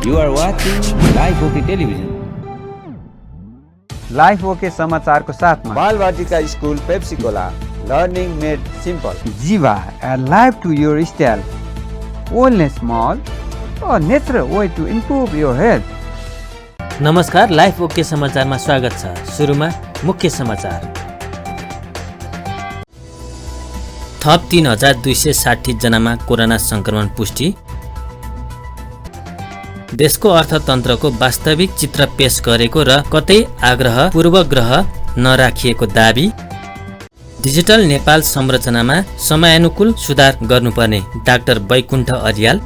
You are watching Live OK Television. Life okay समाचारको साथमा Balvatika school Pepsicola learning made simple Jiva add life to your style only smile a natural way to improve your health. नमस्कार, life okay समाचारमा स्वागत छ। सुरुमा मुख्य समाचार। थप 3260 जनामा कोरोना संक्रमण पुष्टि। देशको अर्थतन्त्रको वास्तविक चित्र पेश गरेको र कतै आग्रह पूर्वग्रह नराखिएको दाबी। डिजिटल नेपाल संरचनामा समयानुकूल सुधार गर्नुपर्ने डाक्टर बैकुण्ठ अर्याल।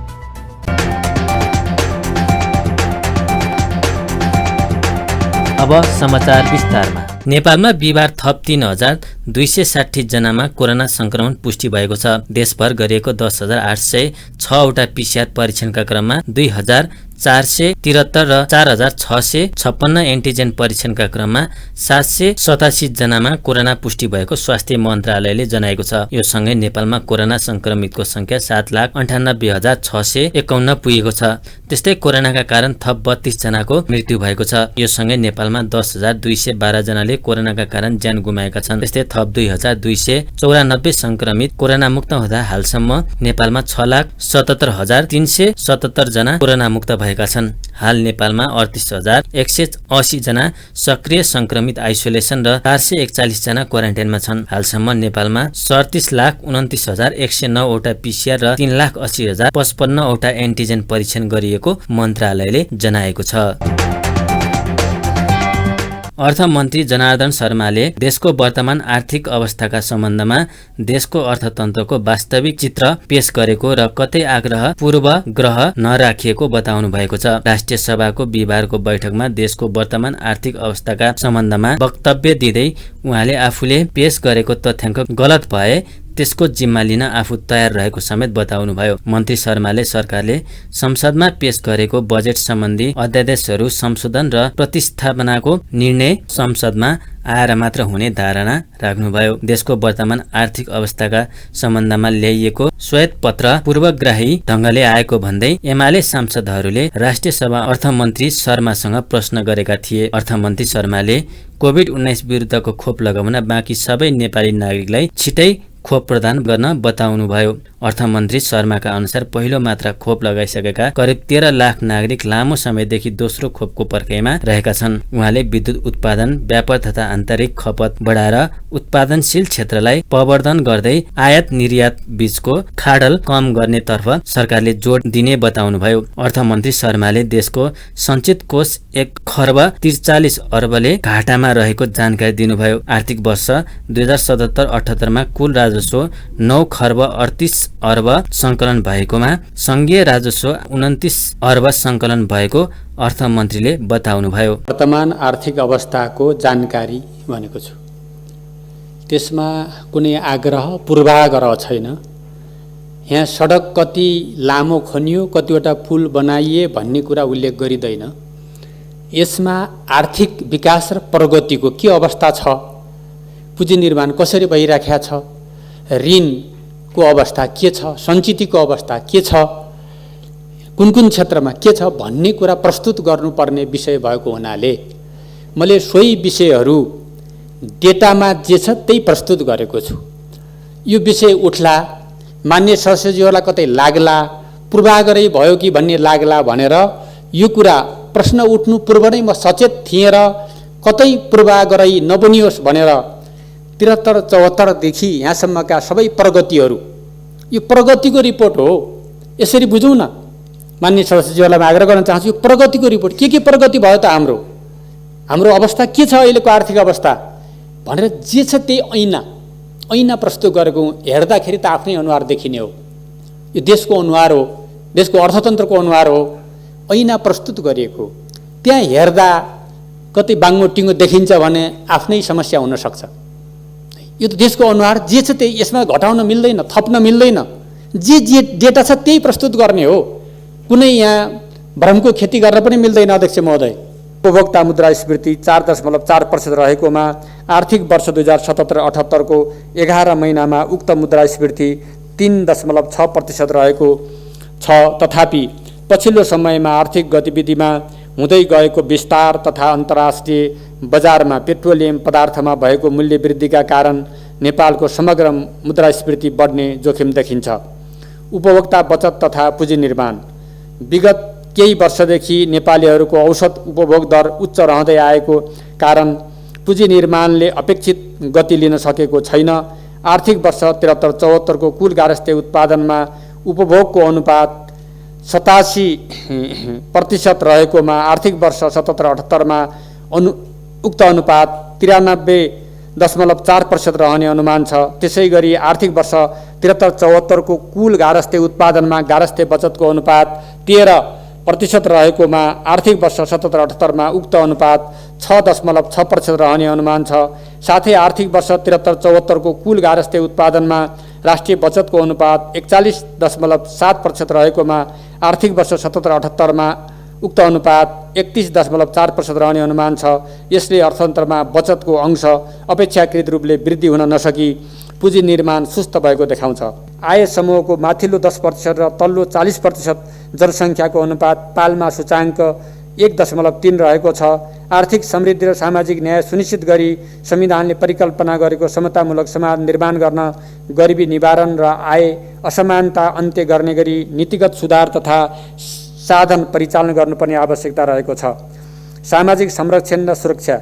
अब समाचार विस्तारमा। नेपालमा बिहिबार थप 3260 जनामा कोरोना संक्रमण पुष्टि भएको छ। देशभर गरिएको 10,806 वटा पीसीआर परीक्षणका क्रममा 2,473 र 4,656 एन्टिजेन परीक्षणका क्रममा 787 जनामा कोरोना पुष्टि भएको स्वास्थ्य मन्त्रालयले जनाएको छ। यो सँगै नेपालमा कोरोना संक्रमितको संख्या 7,98,651 पुगेको छ। त्यस्तै कोरोनाका कारण थप 32 जनाको मृत्यु भएको छ। यो सँगै नेपालमा 10,212 जनाले कोरोनाका कारण ज्यान गुमाएका छन्। त्यस्तै थप 2,294 संक्रमित कोरोना मुक्त हुँदा हालसम्म नेपालमा 6,77,377 जना कोरोना मुक्त भएका छन्। हाल नेपालमा 38,180 जना सक्रिय संक्रमित आइसोलेसन र 441 जना क्वारेन्टाइनमा छन्। हालसम्म नेपालमा 37,29,109 वटा पीसीआर र 3,80,055 वटा एन्टिजेन परीक्षण गरिएको मन्त्रालयले जनाएको छ। अर्थमन्त्री जनार्दन शर्माले देशको वर्तमान आर्थिक अवस्थाका सम्बन्धमा देशको अर्थतन्त्रको वास्तविक चित्र पेश गरेको र कतै आग्रह पूर्वग्रह नराखिएको बताउनु भएको छ। राष्ट्रिय सभाको बिहिबारको बैठकमा देशको वर्तमान आर्थिक अवस्थाका सम्बन्धमा वक्तव्य दिँदै उहाँले आफूले पेश गरेको तथ्याङ्क गलत भए त्यसको जिम्मा लिन आफू तयार रहेको समेत बताउनुभयो। मन्त्री शर्माले सरकारले संसदमा पेश गरेको बजेट सम्बन्धी अध्यादेशहरू संशोधन र प्रतिस्थापनाको निर्णय संसदमा आएर मात्र हुने धारणा राख्नुभयो। देशको वर्तमान आर्थिक अवस्थाका सम्बन्धमा ल्याइएको श्वेत पत्र पूर्वग्राही ढङ्गले आएको भन्दै एमाले सांसदहरूले राष्ट्रिय सभा अर्थमन्त्री शर्मासँग प्रश्न गरेका थिए। अर्थमन्त्री शर्माले कोभिड-19 विरुद्धको खोप लगाउन बाँकी सबै नेपाली नागरिकलाई छिटै खोप प्रदान गर्न बताउनुभयो। अर्थमन्त्री शर्माका अनुसार पहिलो मात्रा खोप लगाइसकेका करिब 13 लाख नागरिक लामो समयदेखि दोस्रो खोपको पर्खाइमा रहेका छन्। उहाँले विद्युत उत्पादन व्यापार तथा आन्तरिक खपत बढाएर उत्पादनशील क्षेत्रलाई प्रवर्धन गर्दै आयात निर्यात बीचको खाडल कम गर्नेतर्फ सरकारले जोड दिने बताउनुभयो। अर्थमन्त्री शर्माले देशको सञ्चित कोष 1,43 अर्बले घाटामा रहेको जानकारी दिनुभयो। आर्थिक वर्ष 2077-78 मा कुल राजस्व 9,38 अर्ब संकलन भएकोमा संघीय राजस्व 29 अर्ब संकलन भएको अर्थमन्त्रीले बताउनुभयो। वर्तमान आर्थिक अवस्थाको जानकारी भनेको छु, त्यसमा कुनै आग्रह पूर्वाग्रह छैन। यहाँ सडक कति लामो खनियो, कतिवटा पुल बनाइए भन्ने कुरा उल्लेख गरिँदैन। यसमा आर्थिक विकास र प्रगतिको के अवस्था छ, पुँजी निर्माण कसरी भइराखेको छ, ऋणको अवस्था के छ, सञ्चितको अवस्था के छ, कुन कुन क्षेत्रमा के छ भन्ने कुरा प्रस्तुत गर्नुपर्ने विषय भएको हुनाले मैले सोही विषयहरू डेटामा जे छ त्यही प्रस्तुत गरेको छु। यो विषय उठ्ला, मान्य सदस्यज्यूहरूलाई कतै लाग्ला, पूर्वाग्रही भयो कि भन्ने लाग्ला भनेर यो कुरा प्रश्न उठ्नु पूर्व नै म सचेत थिएँ र कतै पूर्वाग्रही नबनियोस् भनेर 73-74 देखि यहाँसम्मका सबै प्रगतिहरू, यो प्रगतिको रिपोर्ट हो। यसरी बुझौँ न। मान्य सदस्यज्यूहरूलाई म आग्रह गर्न चाहन्छु, यो प्रगतिको रिपोर्ट के प्रगति भयो त हाम्रो अवस्था के छ, अहिलेको आर्थिक अवस्था भनेर जे छ त्यही ऐना प्रस्तुत गरेको हेर्दाखेरि त आफ्नै अनुहार देखिने हो। यो देशको अनुहार हो, देशको अर्थतन्त्रको अनुहार हो, ऐना प्रस्तुत गरिएको। त्यहाँ हेर्दा कतै बाङ्गो टिङ्गो देखिन्छ भने आफ्नै समस्या हुनसक्छ। यो त देशको अनुहार जे छ त्यही, यसमा घटाउन मिल्दैन, थप्न मिल्दैन। जे डेटा छ त्यही प्रस्तुत गर्ने हो। कुनै यहाँ भ्रमको खेती गर्न पनि मिल्दैन। अध्यक्ष महोदय, उपभोक्ता मुद्रास्फीति 4.4% रहेकोमा आर्थिक वर्ष 2077-78 को 11 महिनामा उक्त मुद्रास्फीति 3.6% रहेको छ। तथापि पछिल्लो समयमा आर्थिक गतिविधिमा हुँदै गएको विस्तार तथा अन्तर्राष्ट्रिय बजारमा पेट्रोलियम पदार्थमा भएको मूल्य वृद्धिका कारण नेपालको समग्र मुद्रास्फीति बढ्ने जोखिम देखिन्छ। उपभोक्ता बचत तथा पुँजी निर्माण। विगत केही वर्षदेखि नेपालीहरूको औसत उपभोग दर उच्च रहँदै आएको कारण पुँजी निर्माणले अपेक्षित गति लिन सकेको छैन। आर्थिक वर्ष 73-74 को कुल गारस्थे उत्पादनमा उपभोगको अनुपात 87% रहेकोमा आर्थिक वर्ष 77-78 मा उक्त अनुपात 93.4% रहने अनुमान छ। त्यसै गरी आर्थिक वर्ष 73-74 को कुल गारस्थे उत्पादनमा गारस्थे बचतको अनुपात 13% रहेकोमा आर्थिक वर्ष 77-78 मा उक्त अनुपात 6.6% रहने अनुमान छ। साथै आर्थिक वर्ष 73-74 को कुल गारस्थे उत्पादनमा राष्ट्रिय बचतको अनुपात 41.7% रहेकोमा आर्थिक वर्ष 77-78 मा उक्त अनुपात 31.4% रहने अनुमान छ। यसले अर्थतन्त्रमा बचतको अंश अपेक्षाकृत रूपले वृद्धि हुन नसकी पुँजी निर्माण सुस्त भएको देखाउँछ। आय समूहको माथिल्लो 10% र तल्लो 40% जनसङ्ख्याको अनुपात पाल्मा सूचाङ्क 1.3 रहेको छ। आर्थिक समृद्धि र सामाजिक न्याय सुनिश्चित गरी संविधानले परिकल्पना गरेको समतामूलक समाज निर्माण गर्न, गरिबी निवारण र आय असमानता अन्त्य गर्ने गरी नीतिगत सुधार तथा साधन परिचालन गर्नुपर्ने आवश्यकता रहेको छ। सामाजिक संरक्षण र सुरक्षा।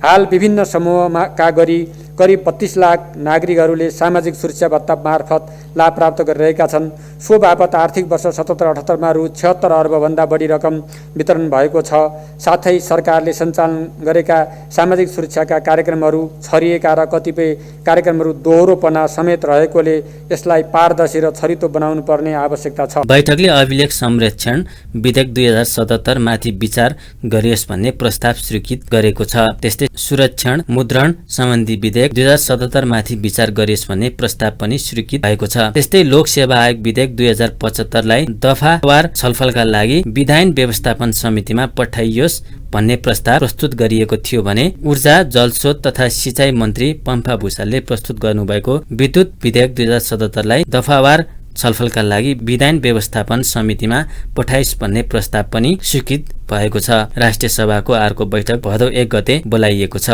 हाल विभिन्न समूहका गरी करिब 32 लाख नागरिकहरूले सामाजिक सुरक्षा भत्ता मार्फत लाभ प्राप्त गरिरहेका छन्। सो बापत आर्थिक वर्ष 77-78 मा रु 76 अर्बभन्दा बढी रकम वितरण भएको छ। साथै सरकारले सञ्चालन गरेका सामाजिक सुरक्षाका कार्यक्रमहरू छरिएका र कतिपय कार्यक्रमहरू दोहोरोपना समेत रहेकोले यसलाई पारदर्शी र छरितो बनाउनु पर्ने आवश्यकता छ। बैठकले अभिलेख संरक्षण विधेयक 2077 माथि विचार गरियोस् भन्ने प्रस्ताव स्वीकृत गरेको छ। त्यस्तै सुरक्षण मुद्रण सम्बन्धी विधेयक 2077 माथि विचार गरियोस् भन्ने प्रस्ताव पनि स्वीकृत भएको छ। त्यस्तै लोक सेवा आयोग विधेयक 2075 लाई दफावार छलफलका लागि विधायन व्यवस्थापन समितिमा पठाइयोस् भन्ने प्रस्ताव प्रस्तुत गरिएको थियो भने ऊर्जा जलस्रोत तथा सिँचाइ मन्त्री पम्फा भूषालले प्रस्तुत गर्नुभएको विद्युत विधेयक 2077 लाई दफावार छलफलका लागि विधायन व्यवस्थापन समितिमा पठाइयोस् भन्ने प्रस्ताव पनि स्वीकृत भएको छ। राष्ट्रिय सभाको अर्को बैठक भदौ 1 गते बोलाइएको छ।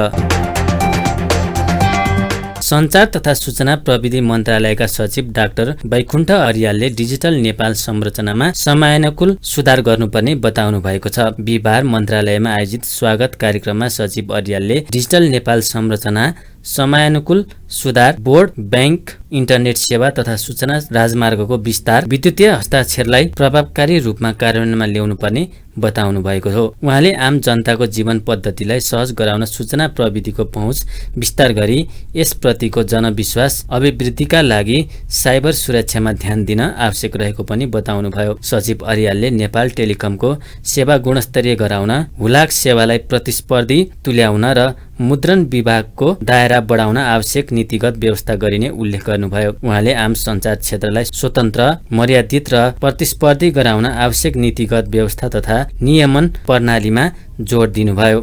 सञ्चार तथा सूचना प्रविधि मन्त्रालयका सचिव डाक्टर वैकुण्ठ अर्यालले डिजिटल नेपाल संरचनामा समयानुकूल सुधार गर्नुपर्ने बताउनु भएको छ। बिहिबार मन्त्रालयमा आयोजित स्वागत कार्यक्रममा सचिव अर्यालले डिजिटल नेपाल संरचना समयानुकूल सुधार, बोर्ड, ब्याङ्क, इन्टरनेट सेवा तथा सूचना राजमार्गको विस्तार, विद्युतीय हस्ताक्षरलाई प्रभावकारी रूपमा कार्यान्वयनमा ल्याउनुपर्ने बताउनु भएको हो। उहाँले आम जनताको जीवन पद्धतिलाई सहज गराउन सूचना प्रविधिको पहुँच विस्तार गरी यसप्रतिको जनविश्वास अभिवृद्धिका लागि साइबर सुरक्षामा ध्यान दिन आवश्यक रहेको पनि बताउनुभयो। सचिव अर्यालले नेपाल टेलिकमको सेवा गुणस्तरीय गराउन, हुलाक सेवालाई प्रतिस्पर्धी तुल्याउन र मुद्रण विभागको दायरा बढाउन आवश्यक नीतिगत व्यवस्था गरिने उल्लेख गर्नुभयो। उहाँले आम सञ्चार क्षेत्रलाई स्वतन्त्र, मर्यादित र प्रतिस्पर्धी गराउन आवश्यक नीतिगत व्यवस्था तथा नियमन प्रणालीमा जोड दिनुभयो।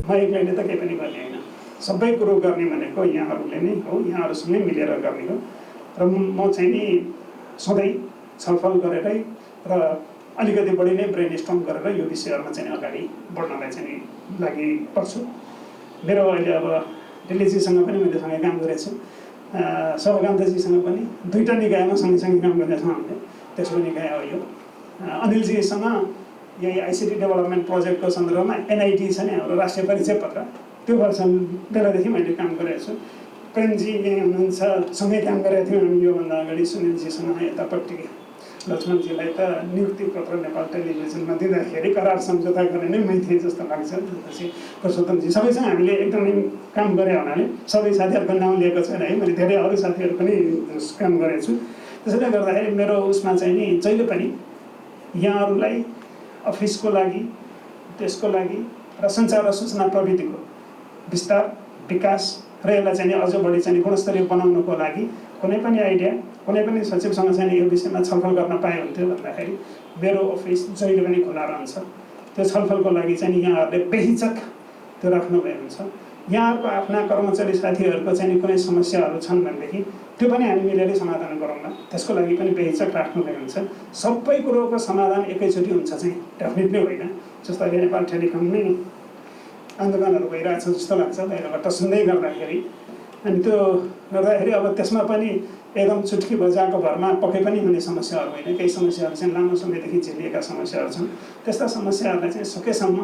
सबै कुरो गर्ने भनेको यहाँहरूले नै हो, यहाँहरूसँगै मिलेर गर्ने हो र म चाहिँ नि सधैँ छलफल गरेरै र अलिकति बढी नै ब्रेन स्ट्रम गरेर यो विषयहरूमा चाहिँ अगाडि बढ्नलाई चाहिँ लागि पर्छु। मेरो अहिले अब दिल्लीजीसँग पनि मैले सँगै काम गरेको छु, सर्वकान्तजीसँग पनि दुईवटा निकायमा सँगसँगै काम गरेका छौँ हामीले। तेस्रो निकाय हो यो। अनिलजीसँग यही आइसिटी डेभलपमेन्ट प्रोजेक्टको सन्दर्भमा एनआइटी छ नि हाम्रो राष्ट्रिय परिचय पत्र, त्यो वर्षन बेलादेखि मैले काम गरेको छु। प्रेमजी यहीँ हुनुहुन्छ, सँगै काम गरेका थियौँ हामी योभन्दा अगाडि। सुनिलजीसँग यतापट्टि लक्ष्मणजीलाई त नियुक्ति पत्र नेपाल टेलिभिजनमा दिँदाखेरि करार सम्झौता गर्ने नै मै थिएँ जस्तो लाग्छ। त्यसपछि पुरुषोत्तमजी सबैसँग हामीले एकदमै काम गरे हुनाले सबै साथीहरूको नाउँ लिएको छैन है, मैले धेरै अरू साथीहरू पनि काम गरेको छु। त्यसैले गर्दाखेरि मेरो उसमा चाहिँ नि जहिले पनि यहाँहरूलाई अफिसको लागि, त्यसको लागि र सञ्चार र सूचना प्रविधिको विस्तार, विकास र यसलाई चाहिँ अझ बढी चाहिँ गुणस्तरीय बनाउनको लागि कुनै पनि आइडिया, कुनै पनि सचिवसँग चाहिँ यो विषयमा छलफल गर्न पाए हुन्थ्यो भन्दाखेरि मेरो अफिस जहिले पनि खुला रहन्छ। त्यो छलफलको लागि चाहिँ यहाँहरूले बेहिचक त्यो राख्नुभएको हुन्छ। यहाँहरूको आफ्ना कर्मचारी साथीहरूको चाहिँ कुनै समस्याहरू छन् भनेदेखि त्यो पनि हामी मिलेरै समाधान गरौँला। त्यसको लागि पनि बेहिचक राख्नुपर्ने हुन्छ। सबै कुरोको समाधान एकैचोटि हुन्छ चाहिँ डेफिनेटली होइन। जस्तो अहिले नेपाल टेलिकम नै आन्दोलनहरू भइरहेछ जस्तो लाग्छ बाहिरबाट सुन्दै गर्दाखेरि। अनि त्यो गर्दाखेरि अब त्यसमा पनि एकदम चुटकी बजाएको भरमा पक्कै पनि हुने समस्याहरू होइन। केही समस्याहरू चाहिँ लामो समयदेखि झेलिएका समस्याहरू छन्। त्यस्ता समस्याहरूलाई चाहिँ सकेसम्म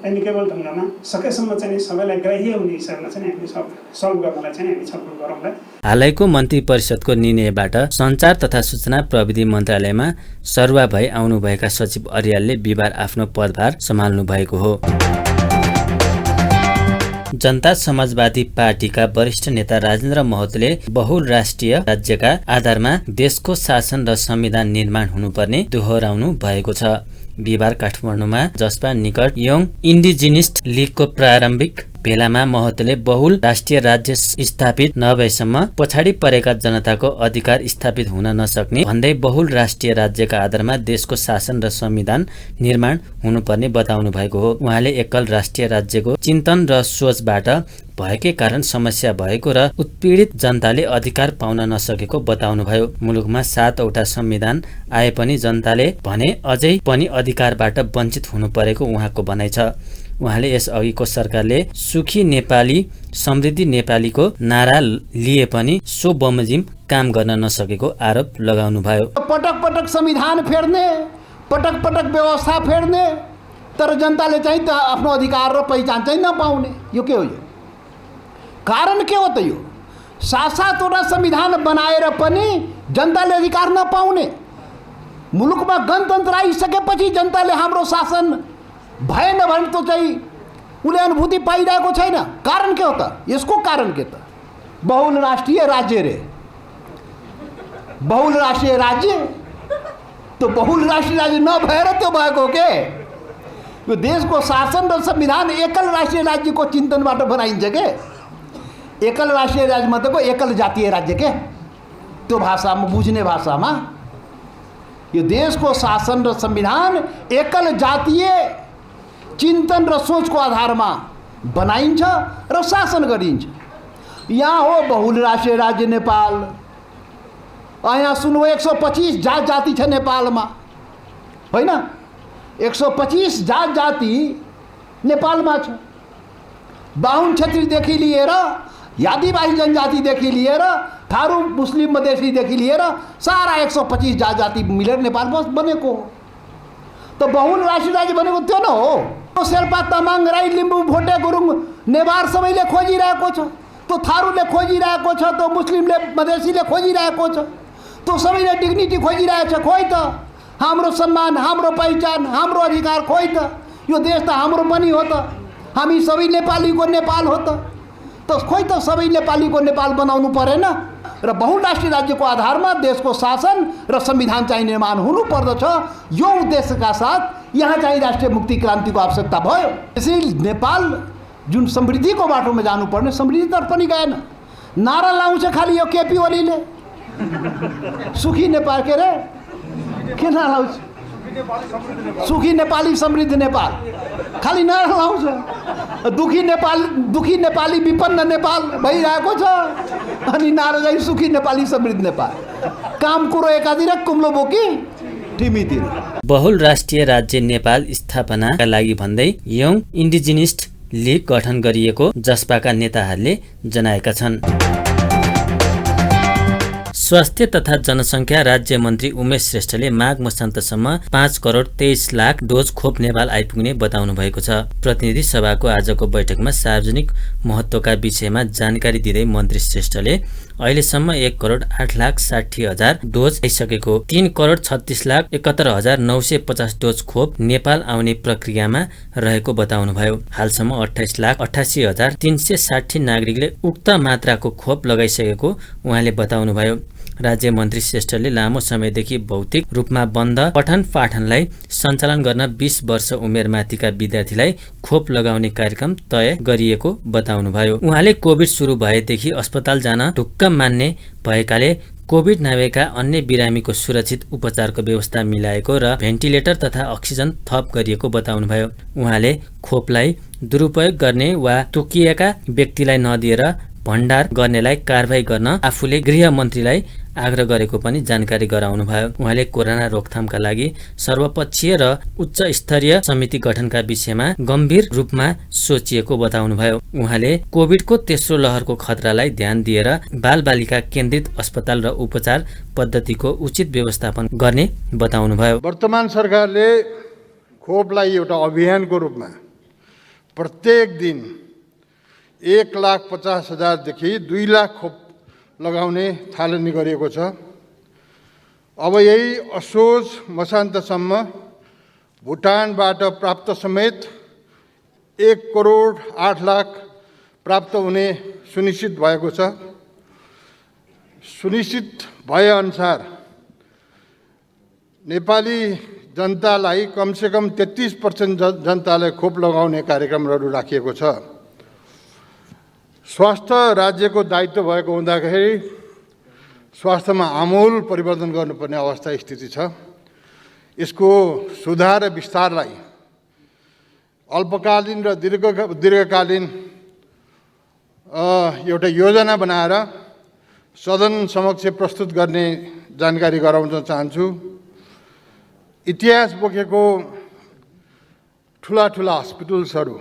एमिकेबल ढङ्गमा सकेसम्म चाहिँ सबैलाई ग्राह्य हुने हिसाबमा चाहिँ हामी सल्भ गर्नलाई चाहिँ हामी छलफल गरौँला। हालैको मन्त्री परिषदको निर्णयबाट सञ्चार तथा सूचना प्रविधि मन्त्रालयमा सरुवा भई आउनुभएका सचिव अर्यालले बिहिबार आफ्नो पदभार सम्हाल्नु भएको हो। जनता समाजवादी पार्टीका वरिष्ठ नेता राजेन्द्र महतोले बहुराष्ट्रिय राज्यका आधारमा देशको शासन र संविधान निर्माण हुनुपर्ने दोहोर्याउनु भएको छ। बिहिबार काठमाडौँमा जसपा निकट यङ इन्डिजिनिस्ट लीगको प्रारम्भिक भेलामा महतोले बहुल राष्ट्रिय राज्य स्थापित नभएसम्म पछाडि परेका जनताको अधिकार स्थापित हुन नसक्ने भन्दै बहुल राष्ट्रिय राज्यका आधारमा देशको शासन र संविधान निर्माण हुनुपर्ने बताउनु भएको हो। उहाँले एकल राष्ट्रिय राज्यको चिन्तन र सोचबाट भएकै कारण समस्या भएको र उत्पीडित जनताले अधिकार पाउन नसकेको बताउनुभयो। मुलुकमा 7वटा संविधान आए पनि जनताले भने अझै पनि अधिकारबाट वञ्चित हुनु परेको उहाँको भनाइ छ। उहाँले यस अघिको सरकारले सुखी नेपाली समृद्धि नेपालीको नारा लिए पनि सो बमोजिम काम गर्न नसकेको आरोप लगाउनुभयो। पटक पटक संविधान फेर्ने, पटक पटक व्यवस्था फेर्ने, तर जनताले चाहिँ आफ्नो अधिकार र पहिचान चाहिँ नपाउने, यो के हो? यो कारण के हो त? यो 7-7वटा संविधान बनाएर पनि जनताले अधिकार नपाउने, मुलुकमा गणतन्त्र आइसकेपछि जनताले हाम्रो शासन भएन भने त चाहिँ उसले अनुभूति पाइरहेको छैन। कारण के हो त? यसको कारण के त? बहुल राष्ट्रिय राज्य रे, बहुल राष्ट्रिय राज्य तो बहुल राष्ट्रिय राज्य नभएर त्यो भएको के? यो देशको शासन र संविधान एकल राष्ट्रिय राज्यको चिन्तनबाट बनाइन्छ के? एकल राष्ट्रिय राज्य मतलबको एकल जातीय राज्य के? त्यो भाषामा बुझ्ने भाषामा यो देशको शासन र संविधान एकल जातीय चिन्तन र सोचको आधारमा बनाइन्छ र शासन गरिन्छ। यहाँ हो बहुल राष्ट्रिय राज्य नेपाल। यहाँ सुन्नु 125 जात जाति छ नेपालमा, होइन? 125 जात जाति नेपालमा छ। बाहुन क्षेत्रीदेखि लिएर आदिवासी जनजातिदेखि लिएर थारू मुस्लिम मधेसीदेखि लिएर सारा 125 जात जाति मिलेर नेपालमा बनेको हो। त बहुल राष्ट्रिय राज्य बनेको त्यो न हो? शेर्पा, तामाङ, राई, लिम्बू, भोटे, गुरुङ, नेवार सबैले खोजिरहेको छ। त्यो थारूले खोजिरहेको छ, त्यो मुस्लिमले मधेसीले खोजिरहेको छ, त्यो सबैले डिग्निटी खोजिरहेको छ। खोइ त हाम्रो सम्मान, हाम्रो पहिचान, हाम्रो अधिकार खोइ त? यो देश त हाम्रो पनि हो त, हामी सबै नेपालीको नेपाल हो त खोइ त सबै नेपालीको नेपाल बनाउनु परेन? र बहुराष्ट्रिय राज्यको आधारमा देशको शासन र संविधान चाहिँ निर्माण हुनुपर्दछ। यो उद्देश्यका साथ यहाँ चाहिँ राष्ट्रिय मुक्ति क्रान्तिको आवश्यकता भयो। त्यसैले नेपाल जुन समृद्धिको बाटोमा जानुपर्ने समृद्धितर्फ पनि गएन। नारा लाउँछ खालि यो केपी ओलीले, सुखी नेपाल, के रे के नारा लाउँछ? सुखी नेपाली समृद्ध नेपाल खालि नारा लाउँछ। दुखी नेपाली विपन्न नेपाल भइरहेको छ, अनि नारा चाहिँ सुखी नेपाली समृद्ध नेपाल। काम कुरो एकातिर, कुम्लो बोकी टिमीतिर। बहुल राष्ट्रिय राज्य नेपाल स्थापनाका लागि भन्दै यङ इन्डिजिनिस्ट लीग गठन गरिएको जसपाका नेताहरूले जनाएका छन्। स्वास्थ्य तथा जनसङ्ख्या राज्य मन्त्री उमेश श्रेष्ठले माघ मसान्तसम्म 5 करोड 23 लाख डोज खोप नेपाल आइपुग्ने बताउनु भएको छ। प्रतिनिधि सभाको आजको बैठकमा सार्वजनिक महत्त्वका विषयमा जानकारी दिँदै मन्त्री श्रेष्ठले अहिलेसम्म 1 करोड 8 लाख 60 हजार डोज आइसकेको, 3 करोड 36 लाख 71 हजार 950 डोज खोप नेपाल आउने प्रक्रियामा रहेको बताउनुभयो। हालसम्म 28 लाख 88 हजार 360 नागरिकले उक्त मात्राको खोप लगाइसकेको उहाँले बताउनुभयो। राज्य मन्त्री श्रेष्ठले लामो समयदेखि भौतिक रूपमा बन्द पठन पाठनलाई सञ्चालन गर्न 20 वर्ष उमेर माथिका विद्यार्थीलाई खोप लगाउने कार्यक्रम तय गरिएको बताउनुभयो। उहाँले कोभिड सुरु भएदेखि अस्पताल जान ढुक्क मान्ने भएकाले कोभिड नभएका अन्य बिरामीको सुरक्षित उपचारको व्यवस्था मिलाएको र भेन्टिलेटर तथा अक्सिजन थप गरिएको बताउनुभयो। उहाँले खोपलाई दुरुपयोग गर्ने वा तोकिएका व्यक्तिलाई नदिएर भण्डार गर्नेलाई कारबाही गर्न आफूले गृहमन्त्रीलाई आग्रह गरेको पनि जानकारी गराउनुभयो। उहाँले कोरोना रोकथामका लागि सर्वपक्षीय र उच्च स्तरीय समिति गठनका विषयमा गम्भीर रूपमा सोचिएको बताउनुभयो। उहाँले कोभिडको तेस्रो लहरको खतरालाई ध्यान दिएर बालबालिका केन्द्रित अस्पताल र उपचार पद्धतिको उचित व्यवस्थापन गर्ने बताउनुभयो। वर्तमान सरकारले खोपलाई एउटा अभियानको रूपमा प्रत्येक दिन 1,50,000 देखि 2 लाख खोप लगाउने थालनी गरिएको छ। अब यही असोज मसान्तसम्म भुटानबाट प्राप्त समेत 1,08,00,000 प्राप्त हुने सुनिश्चित भएको छ। सुनिश्चित भएअनुसार नेपाली जनतालाई कमसेकम 33% जनतालाई खोप लगाउने कार्यक्रमहरू राखिएको छ। स्वास्थ्य राज्यको दायित्व भएको हुँदाखेरि स्वास्थ्यमा आमूल परिवर्तन गर्नुपर्ने अवस्था स्थिति छ। यसको सुधार र विस्तारलाई अल्पकालीन र दीर्घकालीन एउटा योजना बनाएर सदन समक्ष प्रस्तुत गर्ने जानकारी गराउन चाहन्छु। इतिहास बोकेको ठुला हस्पिटल्सहरू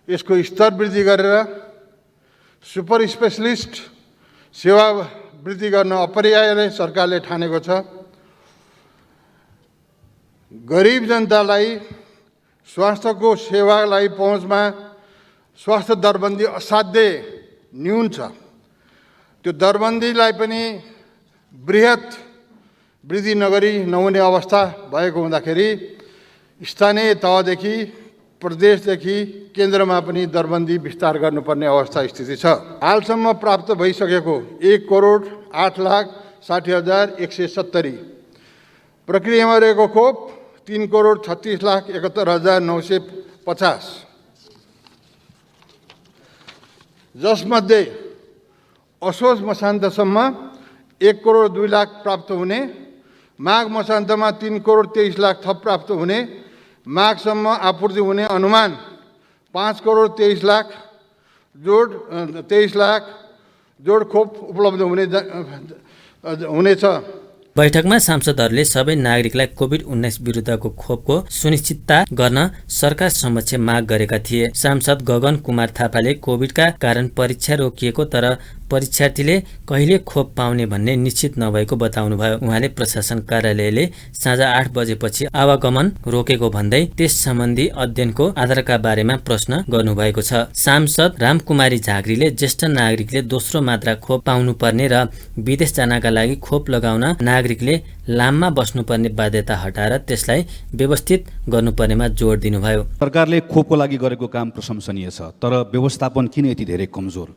यसको स्तर वृद्धि गरेर सुपर स्पेशलिस्ट सेवा वृद्धि गर्न अपरिहार्य सरकारले ठानेको छ। गरिब जनतालाई स्वास्थ्यको सेवालाई पहुँचमा स्वास्थ्य दरबन्दी असाध्यै न्यून छ। त्यो दरबन्दीलाई पनि बृहत वृद्धि नहुने अवस्था भएको हुँदाखेरि स्थानीय तहदेखि प्रदेशदेखि केन्द्रमा पनि दरबन्दी विस्तार गर्नुपर्ने अवस्था स्थिति छ। हालसम्म प्राप्त भइसकेको 1,08,60,170 प्रक्रियामा रहेको खोप 3,36,71,950 जसमध्ये असोज मसान्तसम्म 1,02,00,000 प्राप्त हुने, माघ मसान्तमा 3,23,00,000 थप प्राप्त हुने, माघसम्म आपूर्ति हुने अनुमान 5,23,00,000 जोड खोप उपलब्ध हुनेछ। बैठकमा सांसदहरूले सबै नागरिकलाई कोभिड-19 विरुद्धको खोपको सुनिश्चितता गर्न सरकार समक्ष माग गरेका थिए। सांसद गगन कुमार थापाले कोभिडका कारण परीक्षा रोकिएको तर परीक्षार्थीले कहिले खोप पाउने भन्ने निश्चित नभएको बताउनुभयो। उहाँले प्रशासन कार्यालयले साँझ 8 बजेपछि आवागमन रोकेको भन्दै त्यस सम्बन्धी अध्ययनको आधारका बारेमा प्रश्न गर्नुभएको छ। सांसद रामकुमारी झाँक्रीले ज्येष्ठ नागरिकले दोस्रो मात्रा खोप पाउनुपर्ने र विदेश जानका लागि खोप लगाउन नागरिकले लाममा बस्नुपर्ने बाध्यता हटाएर त्यसलाई व्यवस्थित गर्नुपर्नेमा जोड दिनुभयो। सरकारले खोपको लागि गरेको काम प्रशंसनीय छ, तर व्यवस्थापन किन यति धेरै कमजोर?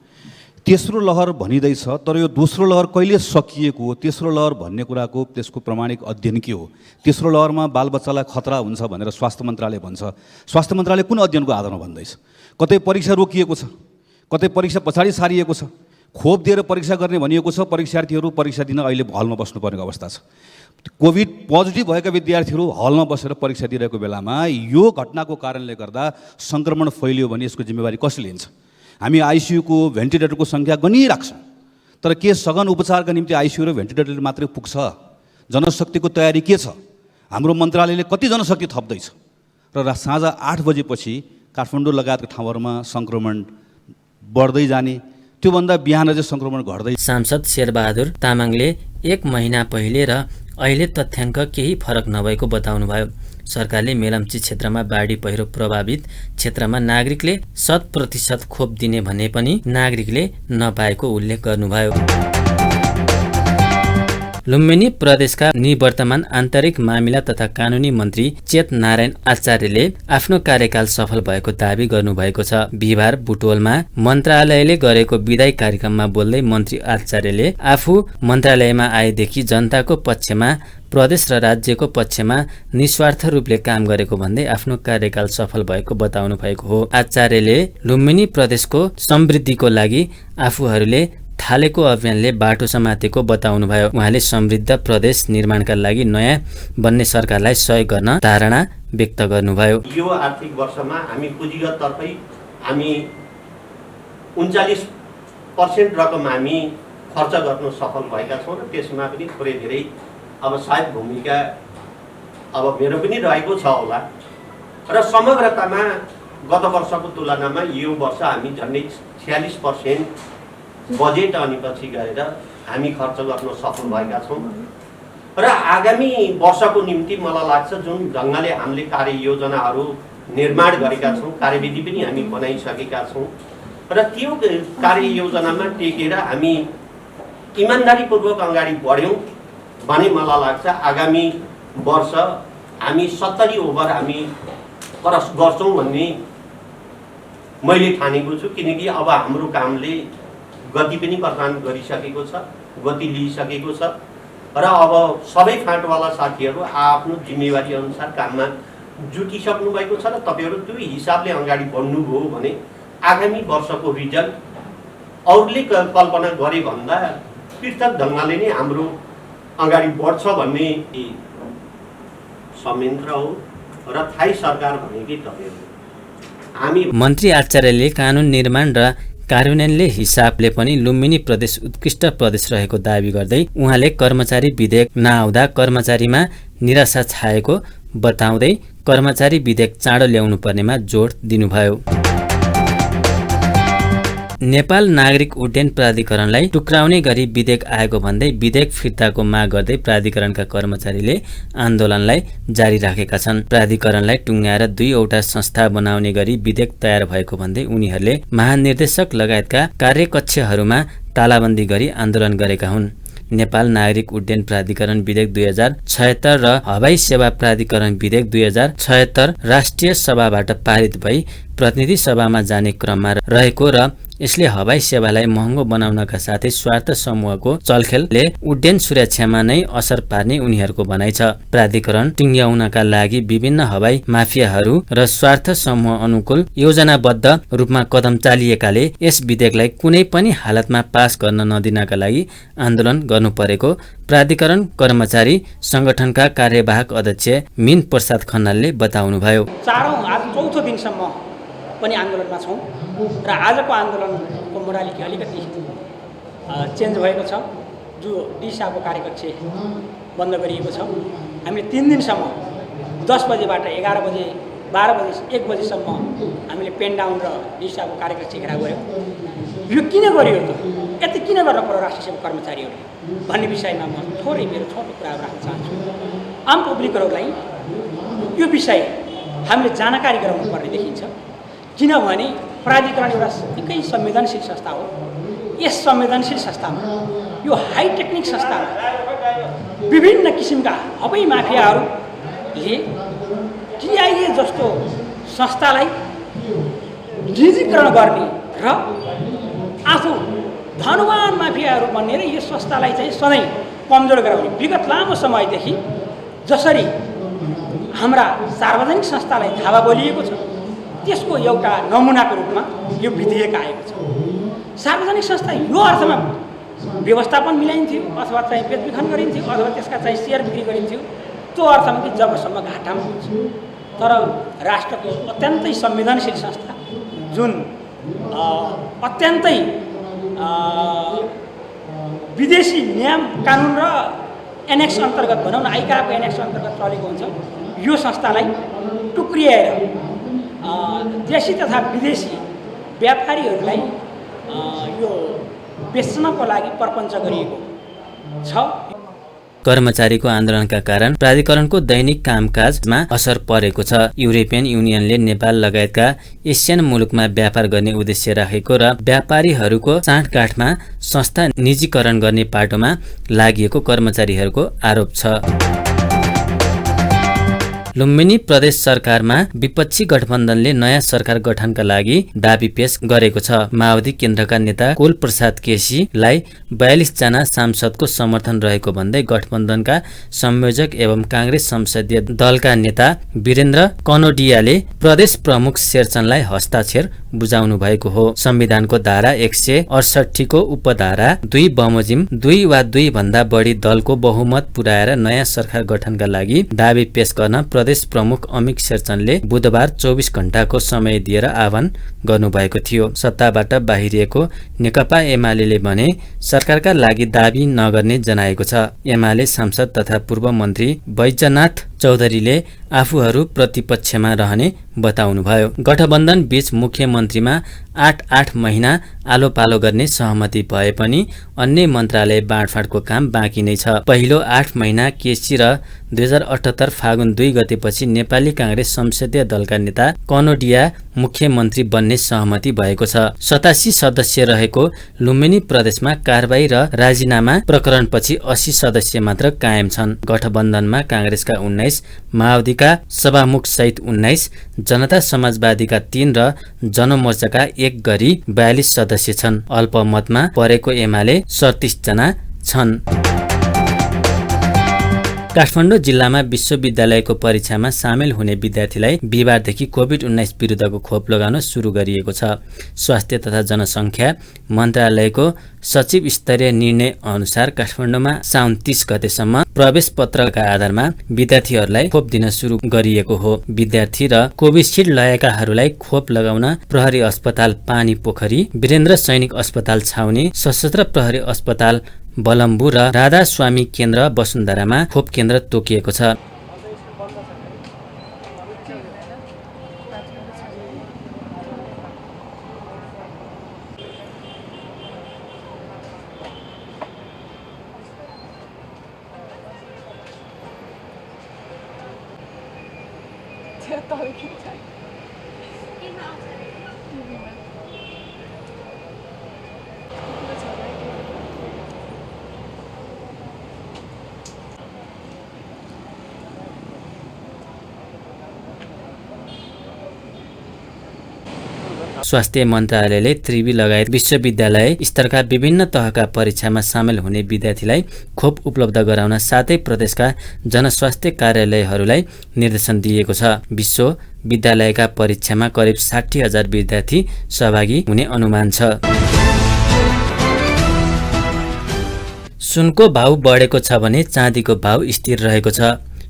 तेस्रो लहर भनिँदैछ, तर यो दोस्रो लहर कहिले सकिएको हो? तेस्रो लहर भन्ने कुराको त्यसको प्रमाणिक अध्ययन के हो? तेस्रो लहरमा बालबच्चालाई खतरा हुन्छ भनेर स्वास्थ्य मन्त्रालय भन्छ। स्वास्थ्य मन्त्रालय कुन अध्ययनको आधारमा भन्दैछ? कतै परीक्षा रोकिएको छ, कतै परीक्षा पछाडि सारिएको छ। खोप दिएर परीक्षा गर्ने भनिएको छ, परीक्षार्थीहरू परीक्षा दिन अहिले हलमा बस्नुपर्ने अवस्था छ। कोभिड पोजिटिभ भएका विद्यार्थीहरू हलमा बसेर परीक्षा दिइरहेको बेलामा यो घटनाको कारणले गर्दा सङ्क्रमण फैलियो भने यसको जिम्मेवारी कसले लिन्छ? हामी आइसियुको भेन्टिलेटरको सङ्ख्या गनिराख्छौँ, तर के सघन उपचारका निम्ति आइसियु र भेन्टिलेटर मात्रै पुग्छ? जनशक्तिको तयारी के छ? हाम्रो मन्त्रालयले कति जनशक्ति थप्दैछ? र साँझ 8 बजेपछि काठमाडौँ लगायतका ठाउँहरूमा सङ्क्रमण बढ्दै जाने, त्योभन्दा बिहान चाहिँ सङ्क्रमण घट्दै। सांसद शेरबहादुर तामाङले 1 महिना पहिले र अहिले तथ्याङ्क केही फरक नभएको बताउनुभयो। सरकारले मेलम्ची क्षेत्रमा बाढी पहिरो प्रभावित क्षेत्रमा नागरिकले 100% खोप दिने भने पनि नागरिकले नपाएको उल्लेख गर्नुभयो। लुम्बिनी प्रदेशका निवर्तमान आन्तरिक मामिला तथा कानुनी मन्त्री चेत नारायण आचार्यले आफ्नो कार्यकाल सफल भएको दावी गर्नुभएको छ। बिहिबार बुटोलमा मन्त्रालयले गरेको विदाई कार्यक्रममा बोल्दै मन्त्री आचार्यले आफू मन्त्रालयमा आएदेखि जनताको पक्षमा प्रदेश र राज्यको पक्षमा निस्वार्थ रूपले काम गरेको भन्दै आफ्नो कार्यकाल सफल भएको बताउनु भएको हो। आचार्यले लुम्बिनी प्रदेशको समृद्धिको लागि आफूहरूले थालेको अभियानले बाटो समातेको बताउनुभयो। उहाँले समृद्ध प्रदेश निर्माणका लागि नयाँ बन्ने सरकारलाई सहयोग गर्न धारणा व्यक्त गर्नुभयो। यो आर्थिक वर्षमा हामी पुँजीगत तर्फै हामी 39 % रकम हामी खर्च गर्न सफल भएका छौँ र त्यसमा पनि थोरै धेरै अब सायद भूमिका अब मेरो पनि रहेको छ होला र समग्रतामा गत वर्षको तुलनामा यो वर्ष हामी झन्डै 46% बजेट अनि पछि गएर हामी खर्च गर्न सफल भएका छौँ र आगामी वर्षको निम्ति मलाई लाग्छ जुन ढङ्गले हामीले कार्ययोजनाहरू निर्माण गरेका छौँ, कार्यविधि पनि हामी बनाइसकेका छौँ र त्यो कार्ययोजनामा टेकेर हामी इमान्दारीपूर्वक अगाडि बढ्यौँ भने मलाई लाग्छ आगामी वर्ष हामी 70 ओभर हामी क्रस गर्छौँ भन्ने मैले ठानेको छु। किनकि अब हाम्रो कामले गति पनि प्रदान गरिसकेको छ, गति लिइसकेको छ र अब सबै फाँटवाला साथीहरू आफ्नो जिम्मेवारी अनुसार काममा जुटिसक्नु भएको छ र तपाईँहरू त्यो हिसाबले अगाडि बढ्नुभयो भने आगामी वर्षको रिजल्ट अरूले कल्पना गरे भन्दा पृथक ढङ्गले नै हाम्रो अगाडि बढ्छ भन्ने संयन्त्र हो र थाई सरकार भनेकै तपाईँहरू हामी। मन्त्री आचार्यले कानुन निर्माण र कार्यान्वयनले हिसाबले पनि लुम्बिनी प्रदेश उत्कृष्ट प्रदेश रहेको दावी गर्दै उहाँले कर्मचारी विधेयक नआउँदा कर्मचारीमा निराशा छाएको बताउँदै कर्मचारी विधेयक चाँडो ल्याउनु पर्नेमा जोड दिनुभयो। नेपाल नागरिक उड्डयन प्राधिकरणलाई टुक्राउने गरी विधेयक आएको भन्दै विधेयक फिर्ताको माग गर्दै प्राधिकरणका कर्मचारीले आन्दोलनलाई जारी राखेका छन्। प्राधिकरणलाई टुङ्ग्याएर 2वटा संस्था बनाउने गरी विधेयक तयार भएको भन्दै उनीहरूले महानिर्देशक लगायतका कार्यकक्षहरूमा तालाबन्दी गरी आन्दोलन गरेका हुन्। नेपाल नागरिक उड्डयन प्राधिकरण विधेयक 2076 र हवाई सेवा प्राधिकरण विधेयक 2076 राष्ट्रिय सभाबाट पारित भई प्रतिनिधि सभामा जाने क्रममा रहेको र यसले हवाई सेवालाई महँगो बनाउनका साथै स्वार्थ समूहको चलखेलले उड्डयन सुरक्षामा नै असर पार्ने उनीहरूको भनाइ छ। प्राधिकरण टुङ्ग्याउनका लागि विभिन्न हवाई माफियाहरू र स्वार्थ समूह अनुकूल योजनाबद्ध रूपमा कदम चालिएकाले यस विधेयकलाई कुनै पनि हालतमा पास गर्न नदिनका लागि आन्दोलन गर्नु परेको प्राधिकरण कर्मचारी संगठनका कार्यवाहक अध्यक्ष मीन प्रसाद खन्नालले बताउनुभयो। चौथो दिनसम्म पनि आन्दोलनमा छौँ र आजको आन्दोलनको मोडालिटी अलिकति चेन्ज भएको छ। जो डिसाको कार्यकक्ष बन्द गरिएको छ, हामीले 3 दिनसम्म 10 बजेबाट 11 बजे 12 बजे 1 बजेसम्म हामीले पेन डाउन र डिसाको कार्यकक्ष घेराउ गऱ्यौँ। यो किन गरियो त, यति किन गर्न पर्यो राष्ट्रिय सेवा कर्मचारीहरूले भन्ने विषयमा म थोरै मेरो छोटो कुराहरू राख्न चाहन्छु। आम पब्लिकहरूलाई यो विषय हामीले जानकारी गराउनु पर्ने देखिन्छ। किनभने प्राधिकरण एउटा निकै संवेदनशील संस्था हो। यस संवेदनशील संस्थामा, यो हाई टेक्निक संस्थामा विभिन्न किसिमका हवाई माफियाहरूले टिआइए जस्तो संस्थालाई निजीकरण गर्ने र आफू धनवान माफियाहरू बनेर यस संस्थालाई चाहिँ सधैँ कमजोर गराउने विगत लामो समयदेखि जसरी हाम्रा सार्वजनिक संस्थालाई धावा बोलिएको छ त्यसको एउटा नमुनाको रूपमा यो विधेयक आएको छ। सार्वजनिक संस्था यो अर्थमा व्यवस्थापन मिलाइन्थ्यो अथवा चाहिँ बेचबिखन गरिन्थ्यो अथवा त्यसका चाहिँ सेयर बिक्री गरिन्थ्यो त्यो अर्थमा कि जबसम्म घाटामा हुन्छ। तर राष्ट्रको अत्यन्तै संवेदनशील संस्था जुन अत्यन्तै विदेशी नियम कानुन र एनेक्स अन्तर्गत भनौँ न आइकाको एनेक्स अन्तर्गत चलेको हुन्छ, यो संस्थालाई टुक्रिएर देशी तथा विदेशी व्यापारीहरूलाई यो बेच्नको लागि प्रपञ्च गरिएको छ। कर्मचारीको आन्दोलनका कारण प्राधिकरणको दैनिक कामकाजमा असर परेको छ। युरोपियन युनियनले नेपाल लगायतका एसियन मुलुकमा व्यापार गर्ने उद्देश्य राखेको र व्यापारीहरूको साँठगाँठमा संस्था निजीकरण गर्ने पाटोमा लागिएको कर्मचारीहरूको आरोप छ। लुम्बिनी प्रदेश सरकारमा विपक्षी गठबन्धनले नयाँ सरकार गठनका लागि दाबी पेश गरेको छ। माओवादी केन्द्रका नेता कुल प्रसाद केसीलाई 42 जना सांसदको समर्थन रहेको भन्दै गठबन्धनका संयोजक एवं काङ्ग्रेस संसदीय दलका नेता वीरेन्द्र कनोडियाले प्रदेश प्रमुख शेरचनलाई हस्ताक्षर बुझाउनु भएको हो। संविधानको धारा 168 को उपधारा 2 बमोजिम 2 वा 2 भन्दा बढी दलको बहुमत पुर्याएर नयाँ सरकार गठनका लागि दाबी पेश गर्न प्रदेश प्रमुख अमिक शेरचनले बुधबार 24 घण्टाको समय दिएर आह्वान गर्नुभएको थियो। सत्ताबाट बाहिरिएको नेकपा एमाले भने सरकारका लागि दाबी नगर्ने जनाएको छ। एमाले सांसद तथा पूर्व मन्त्री बैजनाथ चौधरीले आफूहरू प्रतिपक्षमा रहने बताउनुभयो। गठबन्धन बीच मुख्यमन्त्रीमा 8 महिना आलो पालो गर्ने सहमति भए पनि अन्य मन्त्रालय बाँडफाँडको काम बाँकी नै छ। पहिलो 8 महिना केसी र 2078 फागुन 2 गतेपछि नेपाली कांग्रेस संसदीय दलका नेता कनोडिया मुख्यमन्त्री बन्ने सहमति भएको छ। 87 सदस्य रहेको लुम्बिनी प्रदेशमा कारबाही र राजीनामा प्रकरणपछि 80 सदस्य मात्र कायम छन्। गठबन्धनमा कांग्रेसका 19, माओवादीका सभामुख सहित 19, जनता समाजवादीका 3 र जनमोर्चाका 1 गरी 42 सदस्य छन्। अल्पमतमा परेको एमाले 37 जना छन्। काठमाडौँ जिल्लामा विश्वविद्यालयको परीक्षामा सामेल हुने विद्यार्थीलाई बिहिबारदेखि कोभिड-19 विरुद्धको खोप लगाउन सुरु गरिएको छ। स्वास्थ्य तथा जनसङ्ख्या मन्त्रालयको सचिव स्तरीय निर्णय अनुसार काठमाडौँमा साउन 30 गतेसम्म प्रवेश पत्रका आधारमा विद्यार्थीहरूलाई खोप दिन सुरु गरिएको हो। विद्यार्थी र कोभिसिल्ड लगाएकाहरूलाई खोप लगाउन प्रहरी अस्पताल पानी पोखरी, वीरेन्द्र सैनिक अस्पताल छाउनी, सशस्त्र प्रहरी अस्पताल बलम्बु र राधा स्वामी केन्द्र वसुन्धरामा खोप केन्द्र तोकिएको छ। स्वास्थ्य मन्त्रालयले त्रिवी लगायत विश्वविद्यालय स्तरका विभिन्न तहका परीक्षामा सामेल हुने विद्यार्थीलाई खोप उपलब्ध गराउन सातै प्रदेशका जनस्वास्थ्य कार्यालयहरूलाई निर्देशन दिएको छ। विश्वविद्यालयका परीक्षामा करिब 60,000 विद्यार्थी सहभागी हुने अनुमान छ। सुनको भाउ बढेको छ भने चाँदीको भाउ स्थिर रहेको छ।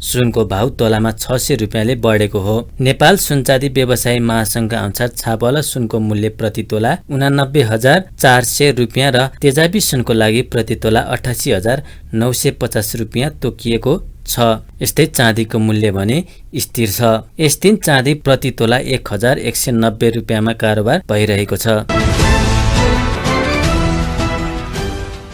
सुनको भाउ तोलामा 600 रुपियाँले बढेको हो। नेपाल सुनचाँदी व्यवसायी महासंघका अनुसार छापवाला सुनको मूल्य प्रति तोला 89,400 रुपियाँ र तेजाबी सुनको लागि प्रति तोला 88,950 रुपियाँ तोकिएको छ। यस्तै चाँदीको मूल्य भने स्थिर छ। यस दिन चाँदी प्रति तोला 1,190 रुपियाँमा कारोबार भइरहेको छ।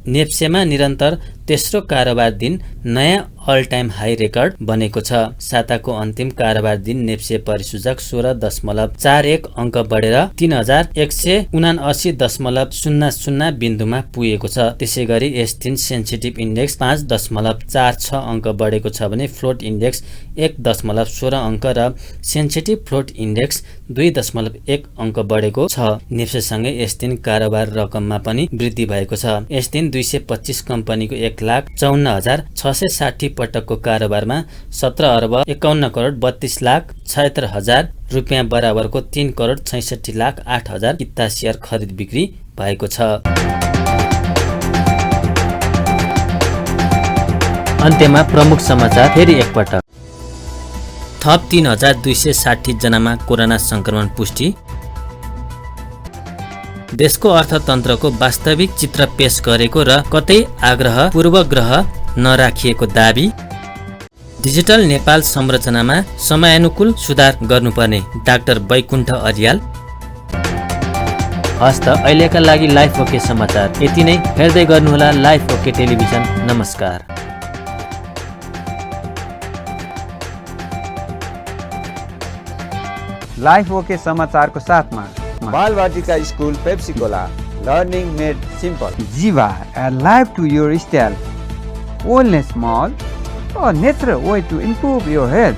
नेप्सेमा निरन्तर तेस्रो कारोबार दिन नयाँ अल टाइम हाई रेकर्ड बनेको छ। साताको अन्तिम कारोबार दिन नेप्से परिसूचक 16.41 अङ्क बढेर 3,179.00 बिन्दुमा पुगेको छ। त्यसै गरी यस दिन सेन्सिटिभ इन्डेक्स 5.46 अङ्क बढेको छ भने फ्लोट इन्डेक्स 1.16 अङ्क र सेन्सिटिभ फ्लोट इन्डेक्स 2.1 अङ्क बढेको छ। नेप्सेसँगै यस दिन कारोबार रकममा पनि वृद्धि भएको छ। यस दिन 225 कम्पनीको 1,54,660 पटकको कारोबारमा 17,51,32,76,000 रुपियाँ बराबरको 3,66,08,000 किता सेयर खरिद बिक्री भएको छ। अन्त्यमा प्रमुख समाचार फेरि एकपटक। थप 3,260 जनामा कोरोना संक्रमण पुष्टि। देशको अर्थतन्त्रको वास्तविक चित्र पेश गरेको र कतै आग्रह पूर्वग्रह नराखिएको दाबी। डिजिटल नेपाल संरचनामा समयानुकूल सुधार गर्नुपर्ने डाक्टर वैकुण्ठ अर्याल। हस्त अहिलेका लागि लाइफ ओके समाचार यति नै। हेर्दै गर्नुहोला लाइफ ओके टेलिभिजन। नमस्कार। लाइफ ओके समाचारको साथमा Balvatika school Pepsicola learning made simple. Jiva a life to your style, wellness mall, a natural way to improve your health.